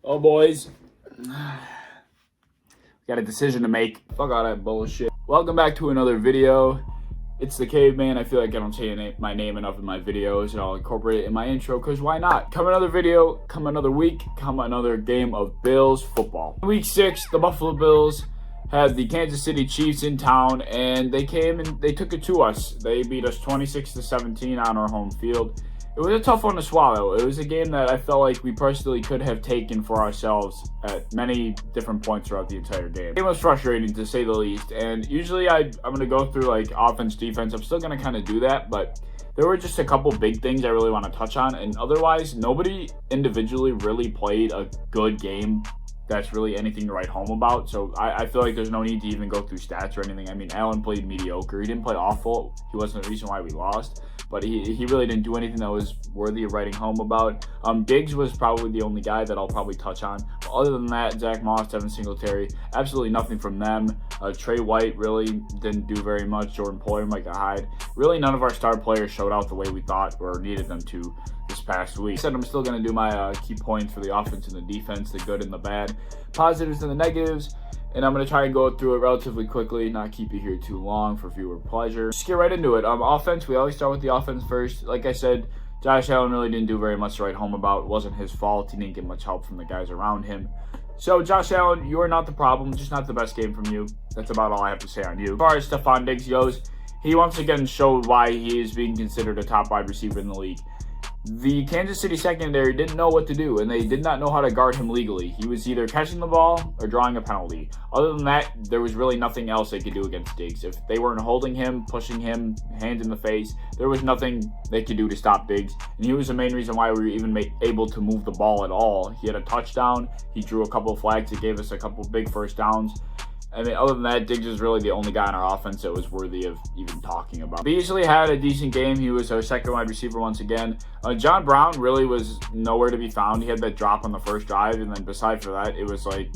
Oh, boys. Got a decision to make. Fuck all that bullshit. Welcome back to another video. It's the Caveman. I feel like I don't say my name enough in my videos, and I'll incorporate it in my intro, because why not? Come another video, come another week, come another game of Bills football. Week 6, the Buffalo Bills had the Kansas City Chiefs in town, and they came and they took it to us. They beat us 26-17 on our home field. It was a tough one to swallow. It was a game that I felt like we personally could have taken for ourselves at many different points throughout the entire game. It was frustrating, to say the least, and usually I'm going to go through like offense, defense. I'm still going to kind of do that, but there were just a couple big things I really want to touch on, and otherwise, nobody individually really played a good game that's really anything to write home about. So I feel like there's no need to even go through stats or anything. I mean, Allen played mediocre. He didn't play awful. He wasn't the reason why we lost, but he really didn't do anything that was worthy of writing home about. Diggs was probably the only guy that I'll probably touch on. But other than that, Zach Moss, Devin Singletary, absolutely nothing from them. Trey White really didn't do very much. Jordan Poyer, Micah Hyde. Really none of our star players showed out the way we thought or needed them to this past week. I said I'm still going to do my key points for the offense and the defense, the good and the bad, positives and the negatives, and I'm going to try and go through it relatively quickly, not keep you here too long for viewer pleasure. Just get right into it. Offense, we always start with the offense first. Like I said, Josh Allen really didn't do very much to write home about. It wasn't his fault. He didn't get much help from the guys around him. So, Josh Allen, you are not the problem, just not the best game from you. That's about all I have to say on you. As far as Stephon Diggs goes, he once again showed why he is being considered a top wide receiver in the league. The Kansas City secondary didn't know what to do, and they did not know how to guard him legally. He was either catching the ball or drawing a penalty. Other than that, there was really nothing else they could do against Diggs. If they weren't holding him, pushing him, hands in the face, there was nothing they could do to stop Diggs. And he was the main reason why we were even able to move the ball at all. He had a touchdown. He drew a couple of flags. It gave us a couple of big first downs. I mean, other than that, Diggs is really the only guy on our offense that was worthy of even talking about. Beasley had a decent game. He was our second wide receiver once again. John Brown really was nowhere to be found. He had that drop on the first drive, and then besides for that, it was like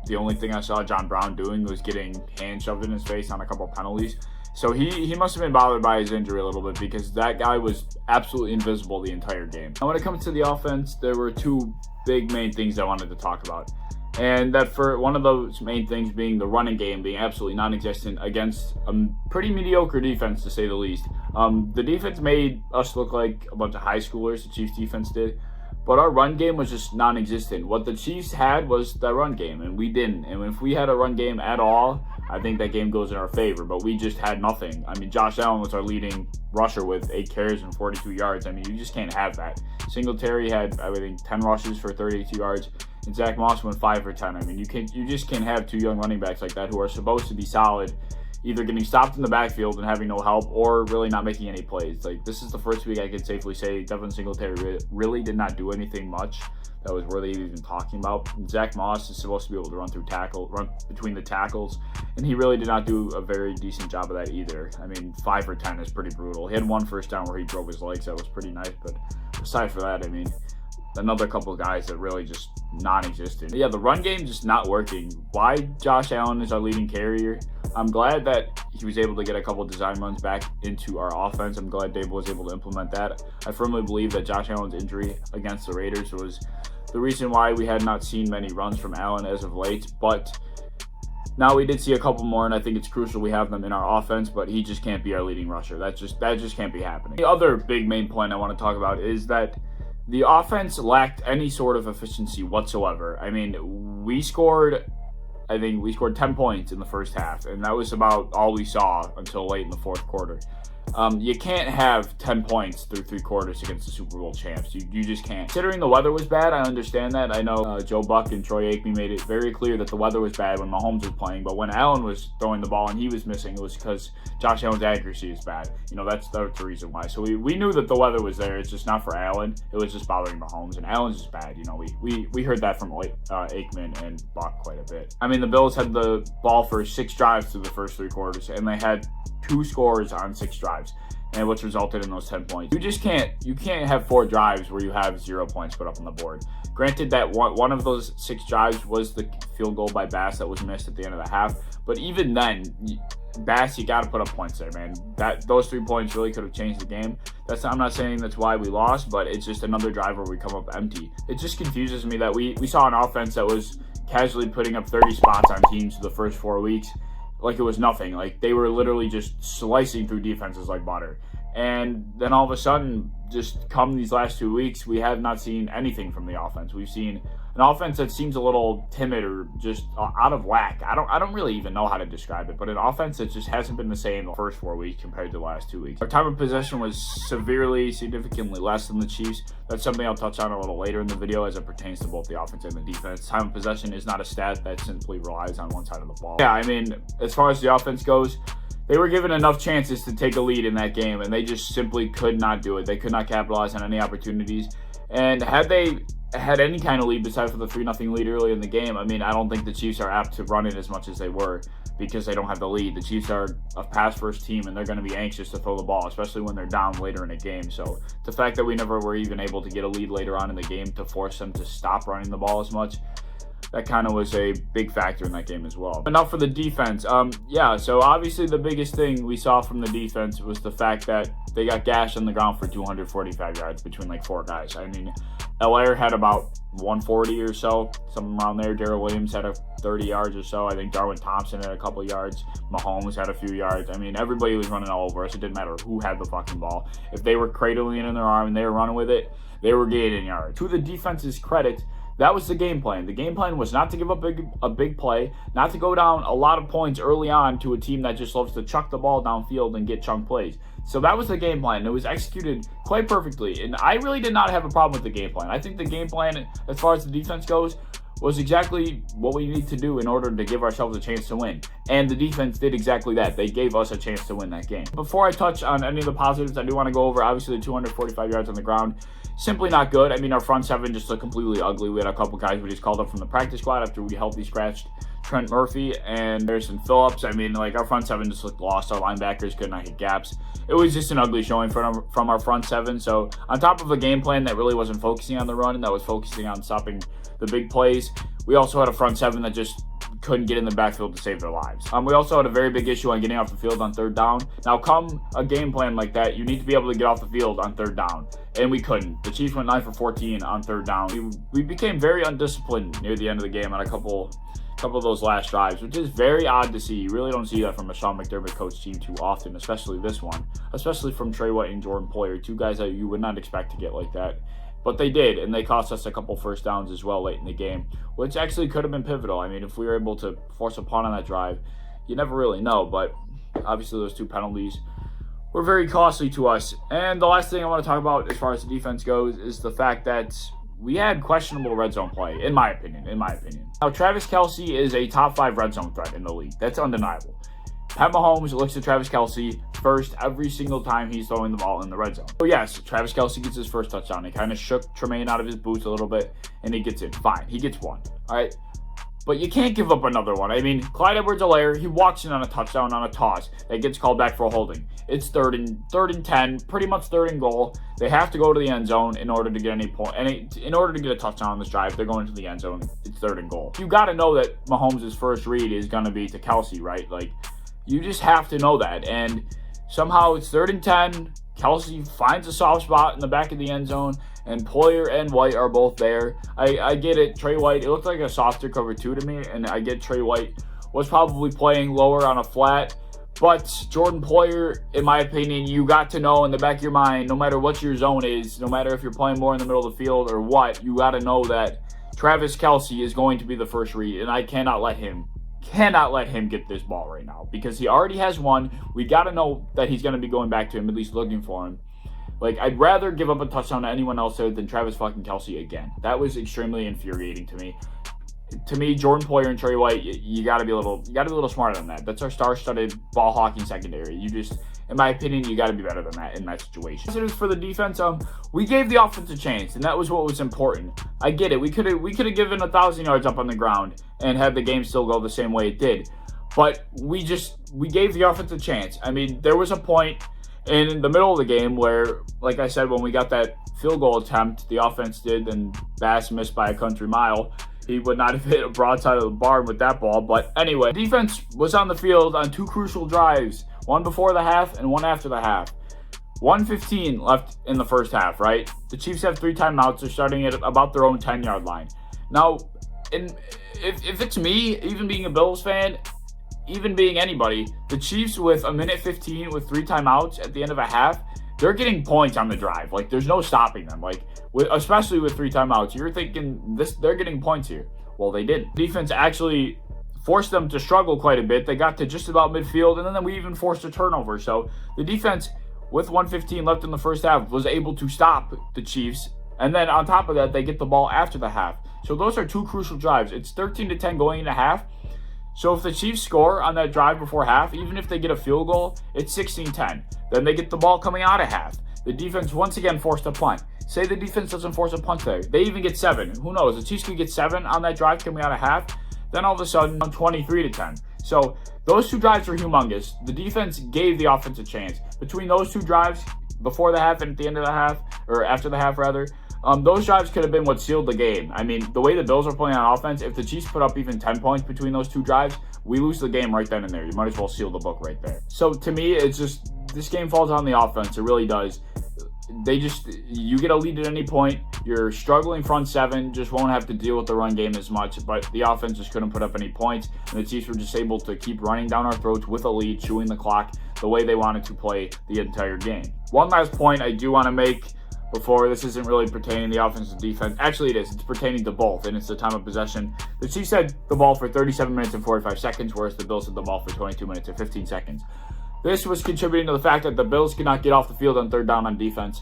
the only thing I saw John Brown doing was getting hands shoved in his face on a couple of penalties. So he must have been bothered by his injury a little bit, because that guy was absolutely invisible the entire game. Now, when it comes to the offense, there were two big main things I wanted to talk about. And that for one of those main things being the running game being absolutely non-existent against a pretty mediocre defense, to say the least. The defense made us look like a bunch of high schoolers, the Chiefs defense did. But our run game was just non-existent. What the Chiefs had was the run game, and we didn't. And if we had a run game at all, I think that game goes in our favor. But we just had nothing. I mean, Josh Allen was our leading rusher with 8 carries and 42 yards. I mean, you just can't have that. Singletary had, I think, 10 rushes for 32 yards. And Zach Moss went 5 for 10. I mean, you just can't have two young running backs like that who are supposed to be solid, either getting stopped in the backfield and having no help, or really not making any plays. Like, this is the first week I could safely say Devin Singletary really did not do anything much that was worthy of even talking about. And Zach Moss is supposed to be able to run between the tackles, and he really did not do a very decent job of that either. I mean, 5 for 10 is pretty brutal. He had one first down where he drove his legs. That was pretty nice, but aside from that, I mean, another couple of guys that really just non-existent. Yeah, the run game just not working. Why Josh Allen is our leading carrier? I'm glad that he was able to get a couple of design runs back into our offense. I'm glad Dable was able to implement that. I firmly believe that Josh Allen's injury against the Raiders was the reason why we had not seen many runs from Allen as of late, but now we did see a couple more, and I think it's crucial we have them in our offense, but he just can't be our leading rusher. That just can't be happening. The other big main point I want to talk about is that the offense lacked any sort of efficiency whatsoever. I mean, we scored 10 points in the first half, and that was about all we saw until late in the fourth quarter. You can't have 10 points through 3 quarters against the Super Bowl champs. You just can't. Considering the weather was bad, I understand that. I know Joe Buck and Troy Aikman made it very clear that the weather was bad when Mahomes was playing, but when Allen was throwing the ball and he was missing, it was because Josh Allen's accuracy is bad. You know, that's the reason why. So we knew that the weather was there. It's just not for Allen. It was just bothering Mahomes, and Allen's just bad. You know, we heard that from Aikman and Buck quite a bit. I mean, the Bills had the ball for 6 drives through the first 3 quarters, and they had 2 scores on 6 drives, and which resulted in those 10 points. You can't have 4 drives where you have 0 points put up on the board. Granted that one of those 6 drives was the field goal by Bass that was missed at the end of the half, but even then, Bass, you got to put up points there, man. Those 3 points really could have changed the game. I'm not saying that's why we lost, but it's just another drive where we come up empty. It just confuses me that we saw an offense that was casually putting up 30 spots on teams the first 4 weeks like it was nothing. Like they were literally just slicing through defenses like butter. And then all of a sudden, just come these last 2 weeks, we have not seen anything from the offense. We've seen an offense that seems a little timid or just out of whack. I don't really even know how to describe it, but an offense that just hasn't been the same the first 4 weeks compared to the last 2 weeks. Our time of possession was significantly less than the Chiefs. That's something I'll touch on a little later in the video as it pertains to both the offense and the defense. Time of possession is not a stat that simply relies on one side of the ball. Yeah, I mean, as far as the offense goes, they were given enough chances to take a lead in that game, and they just simply could not do it. They could not capitalize on any opportunities. And had they had any kind of lead besides for the 3-0 lead early in the game, I mean, I don't think the Chiefs are apt to run it as much as they were because they don't have the lead. The Chiefs are a pass-first team, and they're going to be anxious to throw the ball, especially when they're down later in a game. So the fact that we never were even able to get a lead later on in the game to force them to stop running the ball as much, that kind of was a big factor in that game as well. Enough for the defense. Yeah, so obviously the biggest thing we saw from the defense was the fact that they got gashed on the ground for 245 yards between like 4 guys. I mean, Allaire had about 140 or so, something around there. Darrell Williams had 30 yards or so. I think Darwin Thompson had a couple yards. Mahomes had a few yards. I mean, everybody was running all over us. It didn't matter who had the fucking ball. If they were cradling it in their arm and they were running with it, they were gaining yards. To the defense's credit, that was the game plan. The game plan was not to give up a big play, not to go down a lot of points early on to a team that just loves to chuck the ball downfield and get chunk plays. So that was the game plan. It was executed quite perfectly, and I really did not have a problem with the game plan. I think the game plan, as far as the defense goes, was exactly what we need to do in order to give ourselves a chance to win. And the defense did exactly that. They gave us a chance to win that game. Before I touch on any of the positives, I do want to go over, obviously, the 245 yards on the ground. Simply not good. I mean, our front seven just looked completely ugly. We had a couple guys we just called up from the practice squad after we healthy scratched Trent Murphy and Harrison Phillips. I mean, like, our front seven just looked lost. Our linebackers could not hit gaps. It was just an ugly showing from our front seven. So on top of a game plan that really wasn't focusing on the run and that was focusing on stopping the big plays, we also had a front seven that just couldn't get in the backfield to save their lives. We also had a very big issue on getting off the field on third down. Now, come a game plan like that, you need to be able to get off the field on third down, and we couldn't. The Chiefs went 9 for 14 on third down. We became very undisciplined near the end of the game on a couple of those last drives, which is very odd to see. You really don't see that from a Sean McDermott coach team too often, especially this one, especially from Trey White and Jordan Poyer, 2 guys that you would not expect to get like that. But they did, and they cost us a couple first downs as well late in the game, which actually could have been pivotal. I mean, if we were able to force a punt on that drive, you never really know, but obviously those 2 penalties were very costly to us. And the last thing I want to talk about as far as the defense goes is the fact that we had questionable red zone play, in my opinion. Now, Travis Kelce is a top 5 red zone threat in the league. That's undeniable. Pat Mahomes looks at Travis Kelce first every single time he's throwing the ball in the red zone. So yes, Travis Kelce gets his first touchdown. He kind of shook Tremaine out of his boots a little bit, and he gets in. Fine, he gets 1. All right, but you can't give up another one. I mean, Clyde Edwards-Helaire, he walks in on a touchdown on a toss that gets called back for a holding. It's third and 10, pretty much third and goal. They have to go to the end zone in order to get any point. And in order to get a touchdown on this drive, they're going to the end zone. It's third and goal. You got to know that Mahomes' first read is going to be to Kelce, right? Like, you just have to know that. And somehow it's third and 10. Kelce finds a soft spot in the back of the end zone, and Poyer and White are both there. I get it. Trey White, it looked like a softer cover 2 to me, and I get Trey White was probably playing lower on a flat. But Jordan Poyer, in my opinion, you got to know in the back of your mind, no matter what your zone is, no matter if you're playing more in the middle of the field or what, you got to know that Travis Kelce is going to be the first read, and I cannot let him get this ball right now because he already has 1. We got to know that he's going to be going back to him, at least looking for him. Like, I'd rather give up a touchdown to anyone else there than Travis fucking Kelce again. That was extremely infuriating to me. To me, Jordan Poyer and Trey White, you got to be a little smarter than that. That's our star-studded ball hawking secondary. You just, in my opinion, you got to be better than that in that situation. Positives for the defense, we gave the offense a chance, and that was what was important. I get it. We could have given 1,000 yards up on the ground and had the game still go the same way it did. But we gave the offense a chance. I mean, there was a point in the middle of the game where, like I said, when we got that field goal attempt, the offense did, and Bass missed by a country mile. he would not have hit a broadside of the barn with that ball. But anyway, defense was on the field on 2 crucial drives, one before the half and one after the half. 1:15 left in the first half, right? The Chiefs have 3 timeouts. They're starting at about their own 10-yard line. Now, if it's me, even being a Bills fan, even being anybody, the Chiefs with 1:15 with 3 timeouts at the end of a half, they're getting points on the drive. Like, there's no stopping them. Like, especially with 3 timeouts, you're thinking they're getting points here. Well, they didn't. Defense actually forced them to struggle quite a bit. They got to just about midfield, and then we even forced a turnover. So the defense, with 1:15 left in the first half, was able to stop the Chiefs. And then on top of that, they get the ball after the half. So those are 2 crucial drives. It's 13-10 going into half. So if the Chiefs score on that drive before half, even if they get a field goal, it's 16-10. Then they get the ball coming out of half. The defense once again forced a punt. Say the defense doesn't force a punt there. They even get 7. Who knows? The Chiefs could get 7 on that drive coming out of half. Then all of a sudden, 23-10. So those 2 drives were humongous. The defense gave the offense a chance. Between those 2 drives, before the half and at the end of the half, or after the half rather, those drives could have been what sealed the game. I mean, the way the Bills are playing on offense, if the Chiefs put up even 10 points between those 2 drives, we lose the game right then and there. You might as well seal the book right there. So to me, it's just, this game falls on the offense. It really does. You get a lead at any point. Your struggling front 7 just won't have to deal with the run game as much, but the offense just couldn't put up any points, and the Chiefs were just able to keep running down our throats with a lead, chewing the clock the way they wanted to play the entire game. One last point I do want to make before, this isn't really pertaining to the offense and defense. Actually, it is. It's pertaining to both, and it's the time of possession. The Chiefs had the ball for 37 minutes and 45 seconds, whereas the Bills had the ball for 22 minutes and 15 seconds. This was contributing to the fact that the Bills could not get off the field on 3rd down on defense,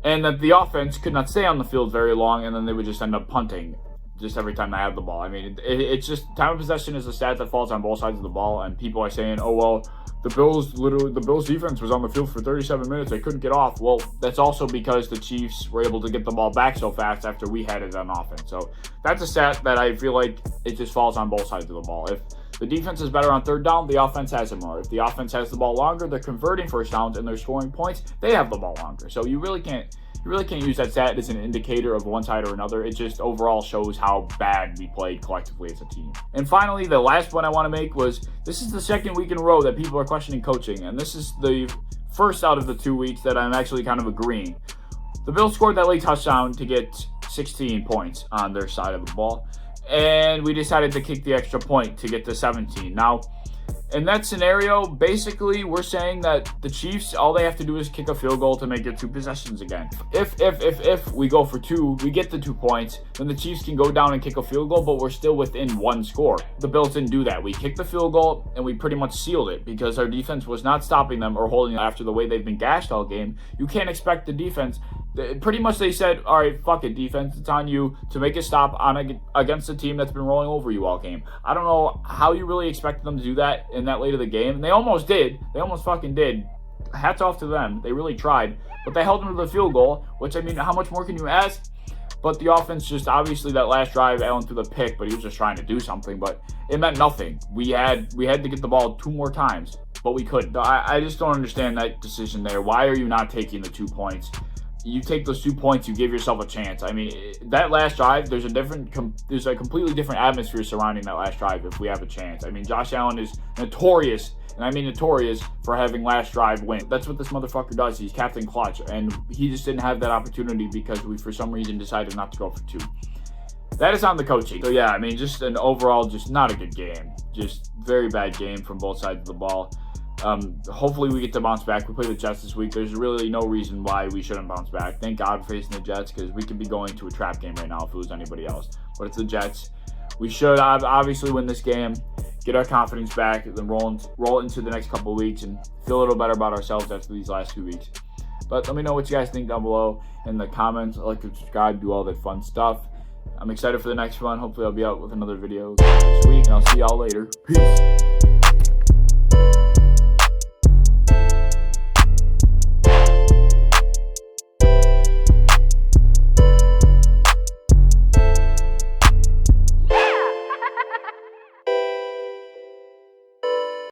and that the offense could not stay on the field very long, and then they would just end up punting just every time they had the ball. I mean, it's just, time of possession is a stat that falls on both sides of the ball, and people are saying, oh, well, the Bills defense was on the field for 37 minutes. They couldn't get off. Well, that's also because the Chiefs were able to get the ball back so fast after we had it on offense. So that's a stat that I feel like it just falls on both sides of the ball. If the defense is better on 3rd down, the offense has it more. If the offense has the ball longer, they're converting first downs and they're scoring points, they have the ball longer. So you really can't use that stat as an indicator of one side or another. It just overall shows how bad we played collectively as a team. And finally, the last point I want to make was, this is the 2nd week in a row that people are questioning coaching, and this is the first out of the 2 weeks that I'm actually kind of agreeing. The Bills scored that late touchdown to get 16 points on their side of the ball, and we decided to kick the extra point to get to 17. Now, in that scenario, basically, we're saying that the Chiefs, all they have to do is kick a field goal to make it 2 possessions again. If we go for 2, we get the 2 points, then the Chiefs can go down and kick a field goal, but we're still within 1 score. The Bills didn't do that. We kicked the field goal, and we pretty much sealed it because our defense was not stopping them or holding them after the way they've been gashed all game. You can't expect the defense. Pretty much they said, all right, fuck it, defense, it's on you to make a stop against a team that's been rolling over you all game. I don't know how you really expected them to do that in that late of the game, and they almost did. They almost fucking did. Hats off to them. They really tried, but they held them to the field goal, which, I mean, how much more can you ask? But the offense just, obviously, that last drive, Allen threw the pick, but he was just trying to do something, but it meant nothing. We had to get the ball 2 more times, but we couldn't. I just don't understand that decision there. Why are you not taking the 2 points? You take those 2 points, you give yourself a chance. I mean, that last drive, there's a completely different atmosphere surrounding that last drive if we have a chance. I mean, Josh Allen is notorious, and I mean notorious, for having last drive win. That's what this motherfucker does. He's Captain Clutch, and he just didn't have that opportunity because we, for some reason, decided not to go for 2. That is on the coaching. So yeah, I mean, just an overall, just not a good game. Just very bad game from both sides of the ball. Hopefully we get to bounce back. We play the Jets this week. There's really no reason why we shouldn't bounce back. Thank God for facing the Jets, because we could be going to a trap game right now if it was anybody else. But it's the Jets. We should obviously win this game, get our confidence back, and then roll into the next couple of weeks and feel a little better about ourselves after these last 2 weeks. But let me know what you guys think down below in the comments. Like and subscribe, do all that fun stuff. I'm excited for the next one. Hopefully I'll be out with another video this week, and I'll see y'all later. Peace.